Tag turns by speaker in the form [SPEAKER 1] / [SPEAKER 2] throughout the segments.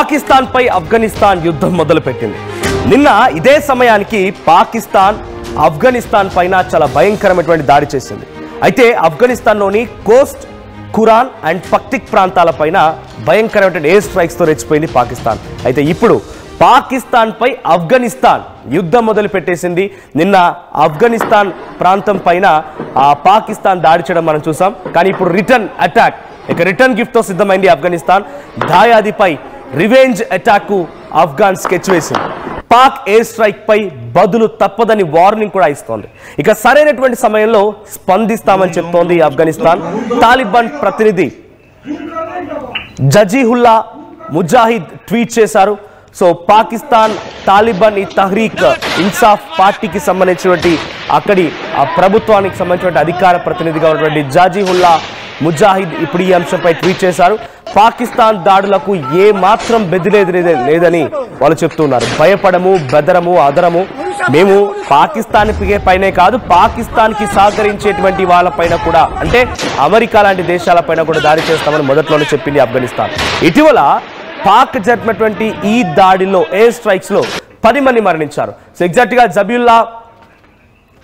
[SPEAKER 1] పాకిస్తాన్ పై ఆఫ్ఘనిస్తాన్ యుద్ధం మొదలుపెట్టింది. నిన్న ఇదే సమయానికి పాకిస్తాన్ ఆఫ్ఘనిస్తాన్ పైన చాలా భయంకరమైనటువంటి దాడి చేసింది. అయితే ఆఫ్ఘనిస్తాన్లోని కోస్ట్, ఖురాన్ అండ్ పక్తిక్ ప్రాంతాల పైన భయంకరమైనటువంటి ఎయిర్ స్ట్రైక్స్ తో రెచ్చిపోయింది పాకిస్తాన్. అయితే ఇప్పుడు పాకిస్తాన్ పై ఆఫ్ఘనిస్తాన్ యుద్ధం మొదలు పెట్టేసింది. నిన్న ఆఫ్ఘనిస్తాన్ ప్రాంతం పైన పాకిస్తాన్ దాడి చేయడం మనం చూసాం. కానీ ఇప్పుడు రిటర్న్ అటాక్, ఇక రిటర్న్ గిఫ్ట్ తో సిద్ధమైంది ఆఫ్ఘనిస్తాన్. దాయాదిపై రివెంజ్ అటాక్ కు ఆఫ్ఘాన్ స్కెచ్ వేసింది. పాక్ ఎయిర్ స్ట్రైక్ పై బదులు తప్పదని వార్నింగ్ కూడా ఇస్తోంది. ఇక సరైనటువంటి సమయంలో స్పందిస్తామని చెప్తోంది ఆఫ్ఘనిస్తాన్. తాలిబాన్ ప్రతినిధి జజీహుల్లా ముజాహిద్ ట్వీట్ చేశారు. సో పాకిస్తాన్ తాలిబాన్ ఈ తహ్రీక్ ఇన్సాఫ్ పార్టీకి సంబంధించినటువంటి అక్కడి ప్రభుత్వానికి సంబంధించిన అధికార ప్రతినిధిగా ఉన్నటువంటి జజీహుల్లా ముజాహిద్ ఇప్పుడు ఈ అంశంపై ట్వీట్ చేశారు. పాకిస్తాన్ దాడులకు ఏ మాత్రం బెదిరేది లేదని వాళ్ళు చెప్తున్నారు. భయపడము, బెదరము, అదరము. మేము పాకిస్తాన్ పైనే కాదు, పాకిస్తాన్ కి సహకరించేటువంటి వాళ్ళపైన కూడా, అంటే అమెరికా లాంటి దేశాలపైన కూడా దాడి చేస్తామని మొదట్లోనే చెప్పింది ఆఫ్ఘనిస్తాన్. ఇటీవల పాక్ జరిపినటువంటి ఈ దాడిలో, ఎయిర్ స్ట్రైక్స్ లో 10 మంది మరణించారు. సో ఎగ్జాక్ట్ గా జబీయుల్లా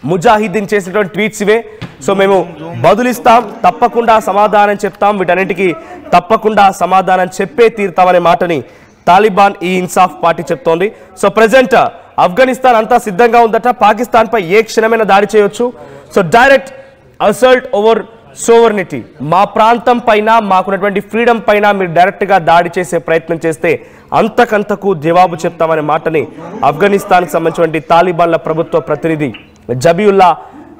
[SPEAKER 1] ముజాహిద్దీన్ చేసినటువంటి ట్వీట్స్ ఇవే. సో మేము బదులిస్తాం, తప్పకుండా సమాధానం చెప్తాం, వీటన్నిటికీ తప్పకుండా సమాధానం చెప్పే తీరుతామనే మాటని తాలిబాన్ ఈ ఇన్సాఫ్ పార్టీ చెప్తోంది. సో ప్రెజెంట్ ఆఫ్ఘనిస్తాన్ అంతా సిద్ధంగా ఉందట. పాకిస్తాన్ పై ఏ క్షణమైనా దాడి చేయొచ్చు. So direct assault over sovereignty, మా ప్రాంతం పైన, మాకున్నటువంటి ఫ్రీడమ్ పైన మీరు డైరెక్ట్ గా దాడి చేసే ప్రయత్నం చేస్తే అంతకంతకు జవాబు చెప్తామనే మాటని ఆఫ్ఘనిస్తాన్కి సంబంధించిన తాలిబాన్ల ప్రభుత్వ ప్రతినిధి జబీయుల్లా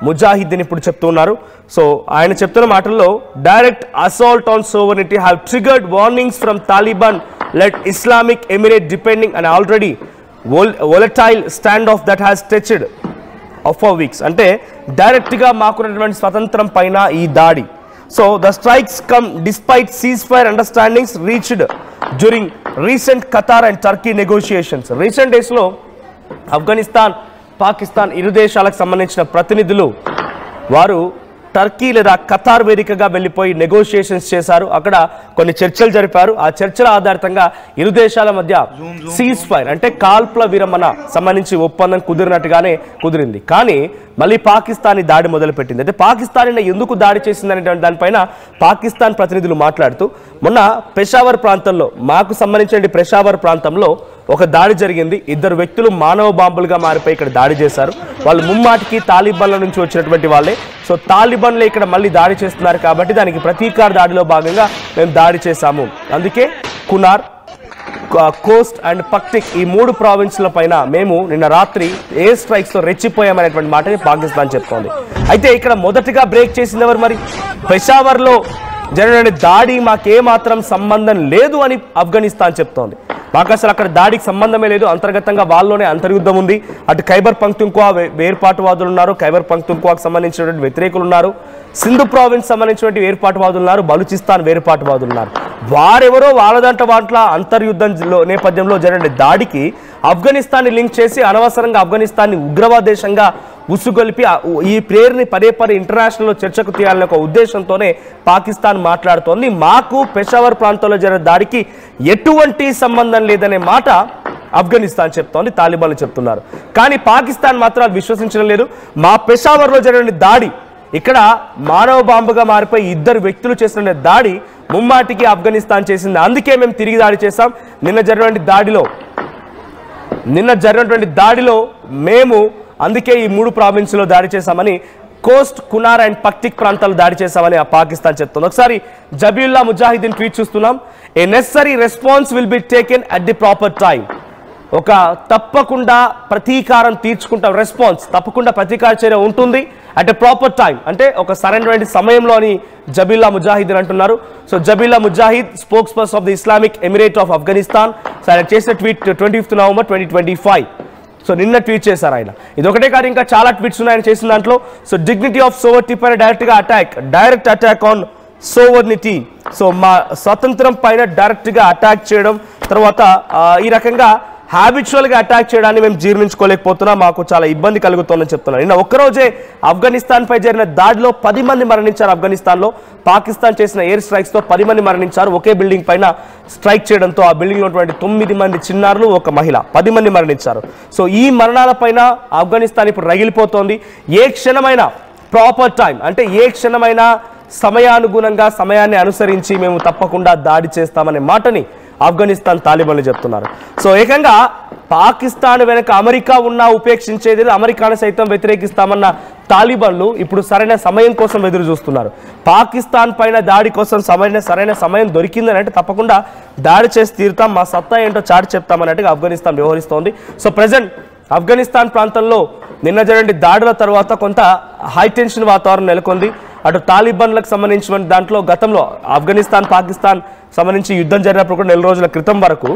[SPEAKER 1] ముజాహిద్దీన్ ఇప్పుడు చెప్తున్నారు. సో ఆయన చెప్తున్న మాటల్లో, direct assault on sovereignty have triggered warnings from Taliban led Islamic Emirate depending and already volatile standoff that has stretched for weeks. అంటే డైరెక్ట్ గా మాకున్నటువంటి స్వతంత్రం పైన ఈ దాడి. So the strikes come despite ceasefire understandings reached during recent Qatar and Turkey negotiations. Recent days లో ఆఫ్ఘనిస్తాన్, పాకిస్తాన్ ఇరు దేశాలకు సంబంధించిన ప్రతినిధులు వారు టర్కీ లేదా ఖతార్ వేదికగా వెళ్ళిపోయి నెగోషియేషన్స్ చేశారు. అక్కడ కొన్ని చర్చలు జరిపారు. ఆ చర్చల ఆధారితంగా ఇరు దేశాల మధ్య సీజ్ ఫైర్, అంటే కాల్పుల విరమణ సంబంధించి ఒప్పందం కుదిరినట్టుగానే కుదిరింది. కానీ మళ్ళీ పాకిస్తాన్ దాడి మొదలుపెట్టింది. అయితే పాకిస్తాన్ ఎందుకు దాడి చేసిందనే దానిపైన పాకిస్తాన్ ప్రతినిధులు మాట్లాడుతూ, మొన్న పెషావర్ ప్రాంతంలో, మాకు సంబంధించిన పెషావర్ ప్రాంతంలో ఒక దాడి జరిగింది. 2 వ్యక్తులు మానవ బాంబులుగా మారిపోయి ఇక్కడ దాడి చేశారు. వాళ్ళు ముమ్మాటికి తాలిబాన్ల నుంచి వచ్చినటువంటి వాళ్ళే. సో తాలిబాన్లే ఇక్కడ మళ్ళీ దాడి చేస్తున్నారు కాబట్టి దానికి ప్రతీకార దాడిలో భాగంగా మేము దాడి చేశాము. అందుకే కునార్, కోస్ట్ అండ్ పక్తిక్ ఈ 3 ప్రావిన్స్ల పైన మేము నిన్న రాత్రి ఎయిర్ స్ట్రైక్స్ తో రెచ్చిపోయామనేటువంటి మాటని పాకిస్తాన్ చెప్తోంది. అయితే ఇక్కడ మొదటిగా బ్రేక్ చేసింది ఎవరు? మరి పెషావర్ లో జరిగిన దాడి మాకేమాత్రం సంబంధం లేదు అని ఆఫ్ఘనిస్తాన్ చెప్తోంది. మాకు అసలు అక్కడ దాడికి సంబంధమే లేదు, అంతర్గతంగా వాళ్ళలోనే అంతర్యుద్ధం ఉంది. అటు ఖైబర్ పఖ్తూన్ఖ్వా వేర్పాటువాదులు ఉన్నారు, ఖైబర్ పఖ్తూన్ఖ్వాకు సంబంధించినటువంటి వ్యతిరేకులు ఉన్నారు, సింధు ప్రావిన్స్ సంబంధించినటువంటి వేర్పాటువాదులు ఉన్నారు, బలూచిస్తాన్ వేర్పాటువాదులు ఉన్నారు. వారెవరో వాళ్ళ అంతర్యుద్ధం నేపథ్యంలో జరిగిన దాడికి ఆఫ్ఘనిస్తాన్ని లింక్ చేసి అనవసరంగా ఆఫ్ఘనిస్తాన్ని ఉగ్రవాద దేశంగా ఉసుగొలిపి ఈ పేరుని పదే ఇంటర్నేషనల్ చర్చకు తీయాలనే ఒక ఉద్దేశంతోనే పాకిస్తాన్ మాట్లాడుతోంది. మాకు పెషావర్ ప్రాంతంలో జరిగిన దాడికి ఎటువంటి సంబంధం లేదనే మాట ఆఫ్ఘనిస్తాన్ చెప్తోంది, తాలిబాన్లు చెప్తున్నారు. కానీ పాకిస్తాన్ మాత్రం విశ్వసించడం లేదు. మా పెషావర్లో జరిగిన దాడి, ఇక్కడ మానవ బాంబుగా మారిపోయి 2 వ్యక్తులు చేసిన దాడి ముమ్మాటికి ఆఫ్ఘనిస్తాన్ చేసింది. అందుకే మేము తిరిగి దాడి చేశాం. నిన్న జరిగినటువంటి దాడిలో మేము అందుకే ఈ 3 ప్రావిన్స్లో దాడి చేశామని, కోస్ట్, కునార్ అండ్ పక్తిక్ ప్రాంతాలు దాడి చేశామని పాకిస్తాన్ చెప్తుంది. ఒకసారి జబీయుల్లా ముజాహిద్దీన్ ట్వీట్ చూస్తున్నాం. A necessary response will be taken at the proper time. ఒక తప్పకుండా ప్రతీకారం తీర్చుకుంటాం, రెస్పాన్స్ తప్పకుండా ప్రతీకార చర్య ఉంటుంది అట్ ఎ ప్రాపర్ టైం, అంటే ఒక సరైనటువంటి సమయంలో అని జబీయుల్లా ముజాహిద్దీన్ అంటున్నారు. So Zabihullah Mujahid, spokesperson of the Islamic Emirate of Afghanistan, so ఆయన చేసిన ట్వీట్ 25 నవంబర్ 2025. సో నిన్న ట్వీట్ చేశారు ఆయన. ఇది ఒకటే కాదు, ఇంకా చాలా ట్వీట్స్ ఉన్నాయి చేసిన దాంట్లో. సో డిగ్నిటీ ఆఫ్ సోవర్నిటీ పైన direct attack on sovereignty. So మా స్వతంత్రం పైన డైరెక్ట్ గా అటాక్ చేయడం, తర్వాత ఈ రకంగా హ్యాబిచువల్గా అటాక్ చేయడాన్ని మేము జీర్ణించుకోలేకపోతున్నాం, మాకు చాలా ఇబ్బంది కలుగుతుందని చెప్తున్నారు. నిన్న ఒక్కరోజే ఆఫ్ఘనిస్తాన్పై జరిగిన దాడిలో 10 మంది మరణించారు. ఆఫ్ఘనిస్తాన్లో పాకిస్తాన్ చేసిన ఎయిర్ స్ట్రైక్స్తో 10 మంది మరణించారు. ఒకే బిల్డింగ్ పైన స్ట్రైక్ చేయడంతో ఆ బిల్డింగ్లో ఉన్నటువంటి 9 మంది చిన్నారులు, ఒక మహిళ, 10 మంది మరణించారు. సో ఈ మరణాలపైన ఆఫ్ఘనిస్తాన్ ఇప్పుడు రగిలిపోతోంది. ఏ క్షణమైనా ప్రాపర్ టైం అంటే ఏ క్షణమైనా సమయానుగుణంగా సమయాన్ని అనుసరించి మేము తప్పకుండా దాడి చేస్తామనే మాటని ఆఫ్ఘనిస్తాన్ తాలిబాన్లు చెప్తున్నారు. సో ఏకంగా పాకిస్తాన్ వెనక అమెరికా ఉన్నా ఉపేక్షించేది, అమెరికాను సైతం వ్యతిరేకిస్తామన్న తాలిబాన్లు ఇప్పుడు సరైన సమయం కోసం ఎదురు చూస్తున్నారు. పాకిస్తాన్ పైన దాడి కోసం సరైన సమయం దొరికిందని అంటే తప్పకుండా దాడి చేసి తీరుతాం, మా సత్తా ఏంటో చాటి చెప్తామన్నట్టుగా ఆఫ్ఘనిస్తాన్ వ్యవహరిస్తోంది. సో ప్రజెంట్ ఆఫ్ఘనిస్తాన్ ప్రాంతంలో నిన్న జరిగిన దాడుల తర్వాత కొంత హైటెన్షన్ వాతావరణం నెలకొంది. అటు తాలిబాన్లకు సంబంధించిన దాంట్లో గతంలో ఆఫ్ఘనిస్తాన్ పాకిస్తాన్ సంబంధించి యుద్ధం జరిగినప్పుడు కూడా 4 రోజుల క్రితం వరకు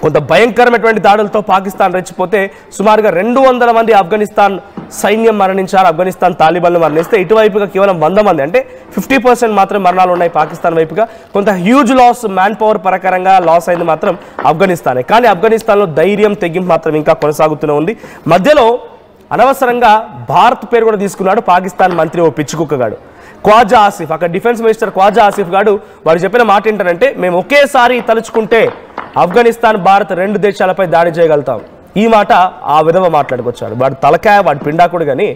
[SPEAKER 1] కొంత భయంకరమైనటువంటి దాడులతో పాకిస్తాన్ రెచ్చిపోతే సుమారుగా 200 మంది ఆఫ్ఘనిస్తాన్ సైన్యం మరణించారు. ఆఫ్ఘనిస్తాన్ తాలిబాన్లు మరణిస్తే ఇటువైపుగా కేవలం 100 మంది అంటే 50% మాత్రం మరణాలు ఉన్నాయి పాకిస్తాన్ వైపుగా. కొంత హ్యూజ్ లాస్, మ్యాన్ పవర్ ప్రకారంగా లాస్ అయింది మాత్రం ఆఫ్ఘనిస్తానే. కానీ ఆఫ్ఘనిస్తాన్లో ధైర్యం తెగింపు మాత్రం ఇంకా కొనసాగుతూనే ఉంది. మధ్యలో అనవసరంగా భారత్ పేరు కూడా తీసుకున్నాడు పాకిస్తాన్ మంత్రి, ఓ పిచ్చుకుక్కగాడు ఖ్వాజా ఆసిఫ్. అక్కడ డిఫెన్స్ మినిస్టర్ ఖ్వాజా ఆసిఫ్ గాడు వాడు చెప్పిన మాట ఏంటంటే, మేము ఒకేసారి తలుచుకుంటే ఆఫ్ఘనిస్తాన్ భారత్ 2 దేశాలపై దాడి చేయగలుగుతాం. ఈ మాట ఆ విధవ మాట్లాడుకొచ్చాడు. వాడు తలకాయ, వాడు పిండాకుడు, కానీ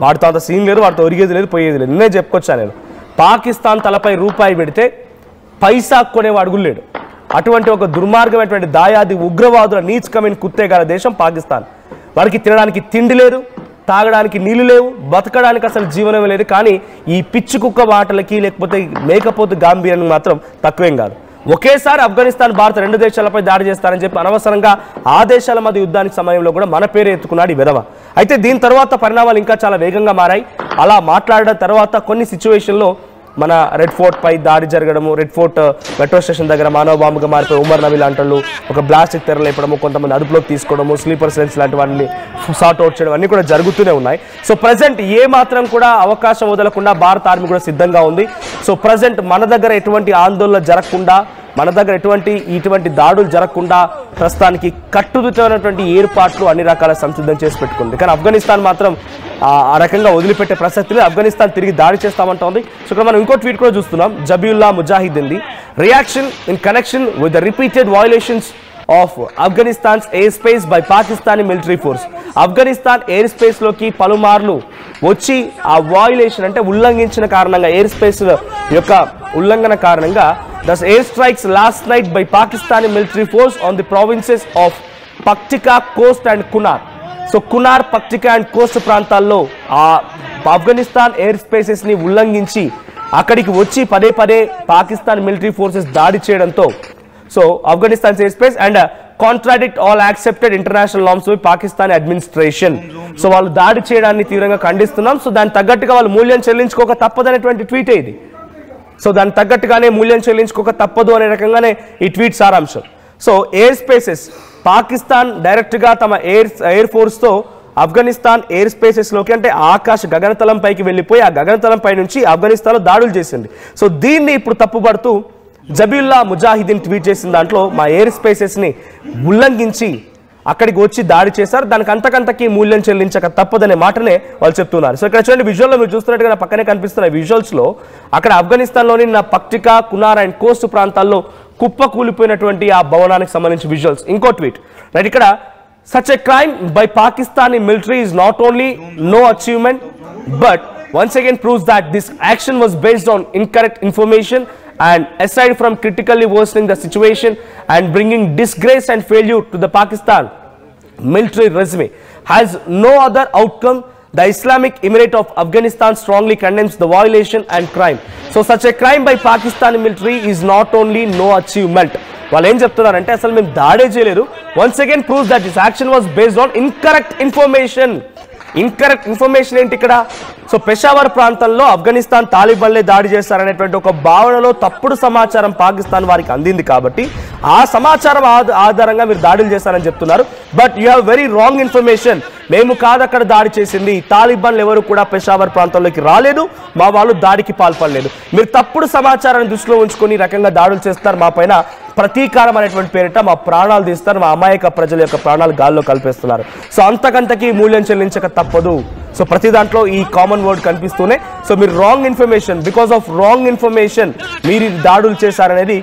[SPEAKER 1] వాడితో అంత సీన్ లేదు, వాడితో ఒరిగేది లేదు, పోయేది లేదు. నిన్నే చెప్పుకొచ్చా నేను, పాకిస్తాన్ తలపై రూపాయి పెడితే పైసా కొనేవాడు లేడు. అటువంటి ఒక దుర్మార్గమైనటువంటి దాయాది ఉగ్రవాదుల నీచకమైన కుత్తే గల దేశం పాకిస్తాన్. వారికి తినడానికి తిండి లేదు, తాగడానికి నీళ్లు లేవు, బతకడానికి అసలు జీవనం లేదు. కానీ ఈ పిచ్చి కుక్క మాటలకి లేకపోతే మేకపోతు గాంభీర్యానికి మాత్రం తక్కువేం కాదు. ఒకేసారి ఆఫ్ఘనిస్తాన్ భారత్ 2 దేశాలపై దాడి చేస్తారని చెప్పి అనవసరంగా ఆ దేశాల మధ్య యుద్ధానికి సమయంలో కూడా మన పేరు ఎత్తుకున్నాడు ఈ విధవ. అయితే దీని తర్వాత పరిణామాలు ఇంకా చాలా వేగంగా మారాయి. అలా మాట్లాడిన తర్వాత కొన్ని సిచ్యువేషన్లో మన రెడ్ ఫోర్ట్ పై దాడి జరగడము, రెడ్ ఫోర్ట్ మెట్రో స్టేషన్ దగ్గర మానవ బాంబుగా మారిపోయి ఉమర్ నబీ లాంటి వాళ్ళు ఒక బ్లాస్టిక్ తెరలేపడము, కొంతమంది అదుపులోకి తీసుకోవడము, స్లీపర్ సెల్స్ లాంటి వాటిని సార్ట్ అవుట్ చేయడం అన్నీ కూడా జరుగుతూనే ఉన్నాయి. సో ప్రజెంట్ ఏ మాత్రం కూడా అవకాశం వదలకుండా భారత ఆర్మీ కూడా సిద్ధంగా ఉంది. సో ప్రజెంట్ మన దగ్గర ఎటువంటి ఆందోళన జరగకుండా, మన దగ్గర ఇటువంటి దాడులు జరగకుండా ప్రస్తుతానికి కట్టుదిట్టమైనటువంటి ఏర్పాట్లు అన్ని రకాల సంసిద్ధం చేసి పెట్టుకుంది. కానీ ఆఫ్ఘనిస్తాన్ మాత్రం ఆ రకంగా వదిలిపెట్టే ప్రసక్తి లేదు. ఆఫ్ఘనిస్తాన్ తిరిగి దాడి చేస్తామంటోంది. సో ఇక్కడ మనం ఇంకో ట్వీట్ కూడా చూస్తున్నాం. Zabihullah Mujahideen reaction in connection with the repeated violations of Afghanistan's airspace by Pakistani military force. Afghanistan airspace లోకి పలుమార్లు వచ్చి ఆ వయలేషన్ అంటే ఉల్లంఘించిన కారణంగా, ఎయిర్ స్పేస్ యొక్క ఉల్లంఘన కారణంగా the air strikes last night by Pakistani military force on the provinces of Paktika, Khost and Kunar. So Kunar, Paktika and Khost ప్రాంతాల్లో ఆ ఆఫ్ఘనిస్తాన్ ఎయిర్ స్పేసెస్ ని ఉల్లంఘించి అక్కడికి వచ్చి పదే పాకిస్తాన్ మిలిటరీ ఫోర్సెస్ దాడి చేయడంతో so Afghanistan air space and contradict all accepted international norms by Pakistan administration. So వాళ్ళు దాడి చేయడాన్ని తీవ్రంగా ఖండిస్తున్నాం. సో దానికి తగ్గట్టుగా వాళ్ళు మూల్యం చెల్లించుకోక తప్పదనేటువంటి ట్వీటే ఇది. సో దానికి తగ్గట్టుగానే మూల్యం చెల్లించుకోక తప్పదు అనే రకంగానే ఈ ట్వీట్ సారాంశం. సో ఎయిర్ స్పేసెస్ పాకిస్తాన్ డైరెక్ట్గా తమ ఎయిర్ ఫోర్స్తో ఆఫ్ఘనిస్తాన్ ఎయిర్ స్పేసెస్లోకి అంటే గగనతలం పైకి వెళ్ళిపోయి ఆ గగనతలం పై నుంచి ఆఫ్ఘనిస్తాన్లో దాడులు చేసింది. సో దీన్ని ఇప్పుడు తప్పుపడుతూ జబీయుల్లా ముజాహిద్దీన్ ట్వీట్ చేసిన దాంట్లో మా ఎయిర్ స్పేసెస్ని ఉల్లంఘించి అక్కడికి వచ్చి దాడి చేశారు, దానికి అంతకంతకి మూల్యం చెల్లించక తప్పదనే మాటనే వాళ్ళు చెప్తున్నారు. సో ఇక్కడ చూడండి, విజువల్లో మీరు చూస్తున్నట్టుగా పక్కనే కనిపిస్తున్న విజువల్స్లో అక్కడ ఆఫ్ఘనిస్తాన్లోని పక్టికా, కునార్ అండ్ కోస్ట్ ప్రాంతాల్లో కుప్ప కూలిపోయినటువంటి ఆ భవనానికి సంబంధించి విజువల్స్. ఇంకో ట్వీట్ రైట్ ఇక్కడ, such a crime by Pakistani military is not only no achievement but once again proves that this action was based on incorrect information and aside from critically worsening the situation and bringing disgrace and failure to the Pakistan military resume has no other outcome. The Islamic Emirate of Afghanistan strongly condemns the violation and crime. So such a crime by Pakistani military is not only no achievement. వాళ్ళు ఏం చెప్తున్నారంటే అసలు మేము దాడే చేయలేదు. Once again proves that this action was based on incorrect information. Incorrect information ఏంటి ఇక్కడ? So Peshawar ప్రాంతంలో ఆఫ్ఘనిస్తాన్ తాలిబాన్లే దాడి చేస్తారనేటువంటి ఒక భావనలో తప్పుడు సమాచారం పాకిస్తాన్ వారికి అందింది కాబట్టి ఆ సమాచారం ఆధారంగా మీరు దాడులు చేస్తారని చెప్తున్నారు. But you have very wrong information. మేము కాదు అక్కడ దాడి చేసింది, తాలిబాన్లు ఎవరు కూడా పెషావర్ ప్రాంతంలోకి రాలేదు, మా వాళ్ళు దాడికి పాల్పడలేదు. మీరు తప్పుడు సమాచారాన్ని దృష్టిలో ఉంచుకొని రకంగా దాడులు చేస్తారు, మా పైన ప్రతీకారం అనేటువంటి పేరిట మా ప్రాణాలు తీస్తారు, మా అమాయక ప్రజల యొక్క ప్రాణాలు గాల్లో కలిపేస్తున్నారు. సో అంతకంతకి మూల్యం చెల్లించక తప్పదు. సో ప్రతి దాంట్లో ఈ కామన్ వర్డ్ కనిపిస్తూనే సో మీరు wrong information, because of wrong information మీరు దాడులు చేశారనేది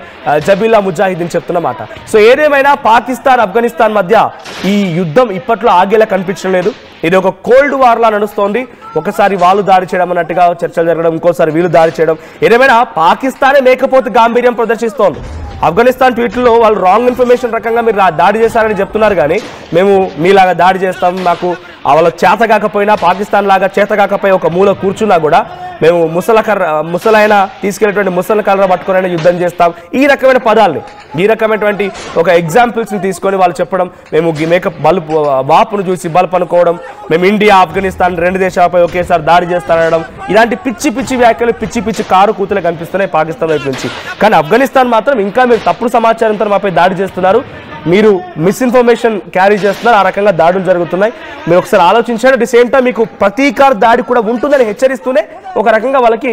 [SPEAKER 1] జబీలా ముజాహిదీన్ చెప్తున్నమాట. సో ఏదేమైనా పాకిస్తాన్ ఆఫ్ఘనిస్తాన్ మధ్య ఈ యుద్ధం ఇప్పట్లో ఆగేలా కనిపించడం లేదు. ఇది ఒక కోల్డ్ వార్ లా నడుస్తోంది. ఒకసారి వాళ్ళు దాడి చేయడం అన్నట్టుగా చర్చలు జరగడం, ఇంకోసారి వీళ్ళు దాడి చేయడం. ఏదేమైనా పాకిస్తానే మేకపోతే గాంభీర్యం ప్రదర్శిస్తోంది. ఆఫ్ఘనిస్తాన్ ట్వీట్లో వాళ్ళు రాంగ్ ఇన్ఫర్మేషన్ రకంగా మీరు దాడి చేశారని చెప్తున్నారు, కానీ మేము మీలాగా దాడి చేస్తాం, మాకు వాళ్ళ చేత కాకపోయినా పాకిస్తాన్ లాగా చేత కాకపోయి ఒక మూల కూర్చున్నా కూడా మేము ముసలైన తీసుకెళ్ళేటువంటి ముసలి కర్ర పట్టుకుని యుద్ధం చేస్తాం. ఈ రకమైన పదాలని, ఈ రకమైనటువంటి ఒక ఎగ్జాంపుల్స్ని తీసుకొని వాళ్ళు చెప్పడం, మేము మేకప్ బల్బ్ వాపును చూసి బల్బ్ అనుకోవడం, మేము ఇండియా ఆఫ్ఘనిస్తాన్ 2 దేశాలపై ఒకేసారి దాడి చేస్తానడం, ఇలాంటి పిచ్చి పిచ్చి వ్యాఖ్యలు, పిచ్చి పిచ్చి కారు కూతులే కనిపిస్తున్నాయి పాకిస్తాన్ వైపు నుంచి. కానీ ఆఫ్ఘనిస్తాన్ మాత్రం ఇంకా మీరు తప్పుడు సమాచారంతో మాపై దాడి చేస్తున్నారు, మీరు మిస్ఇన్ఫర్మేషన్ క్యారీ చేస్తున్నారు, ఆ రకంగా దాడులు జరుగుతున్నాయి. మీరు ఒకసారి ఆలోచించండి. అట్ ది సేమ్ టైం మీకు ప్రతీకార దాడి కూడా ఉంటుందని హెచ్చరిస్తూనే ఒక రకంగా వాళ్ళకి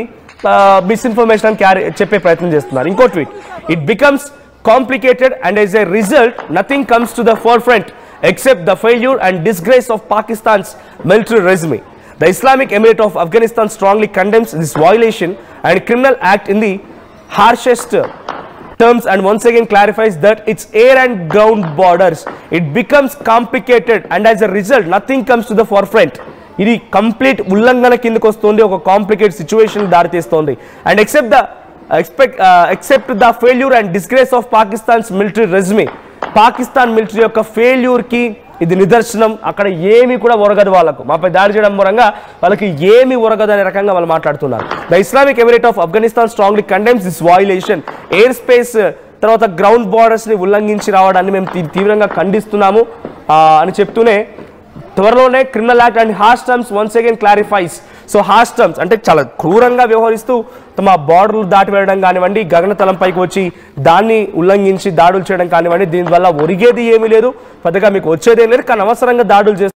[SPEAKER 1] మిస్ఇన్ఫర్మేషన్ చెప్పే ప్రయత్నం చేస్తున్నారు. ఇంకో tweet, it becomes complicated and as a result nothing comes to the four front except the failure and disgrace of Pakistan's military regime. The Islamic Emirate of Afghanistan strongly condemns this violation and criminal act in the harshest terms and once again clarifies that its air and ground borders, it becomes complicated and as a result nothing comes to the forefront. ఇది complete ఉల్లంఘన కిందకు వస్తుంది, ఒక complicated situation దారితీస్తోంది. And except the failure and disgrace of Pakistan's military regime, Pakistan military యొక్క ఫెయిల్యూర్కి ఇది నిదర్శనం. అక్కడ ఏమీ కూడా ఒరగదు, వాళ్ళకు మాపై దాడి చేయడం మూలంగా వాళ్ళకి ఏమీ ఒరగదు అనే రకంగా వాళ్ళు మాట్లాడుతున్నారు. The Islamic Emirate of Afghanistan strongly condemns this violation. Air space తర్వాత గ్రౌండ్ బార్డర్స్ని ఉల్లంఘించి రావడాన్ని మేము తీవ్రంగా ఖండిస్తున్నాము అని చెప్తూనే త్వరలోనే criminal act and harsh terms once again clarifies. So harsh terms అంటే చాలా క్రూరంగా వ్యవహరిస్తూ తమ బార్డర్లు దాటి వెళ్ళడం కానివ్వండి, గగనతలంపైకి వచ్చి దాన్ని ఉల్లంఘించి దాడులు చేయడం కానివ్వండి, దీనివల్ల ఒరిగేది ఏమీ లేదు, పెద్దగా మీకు వచ్చేదేం లేదు, కానీ అవసరంగా దాడులు చేస్తారు.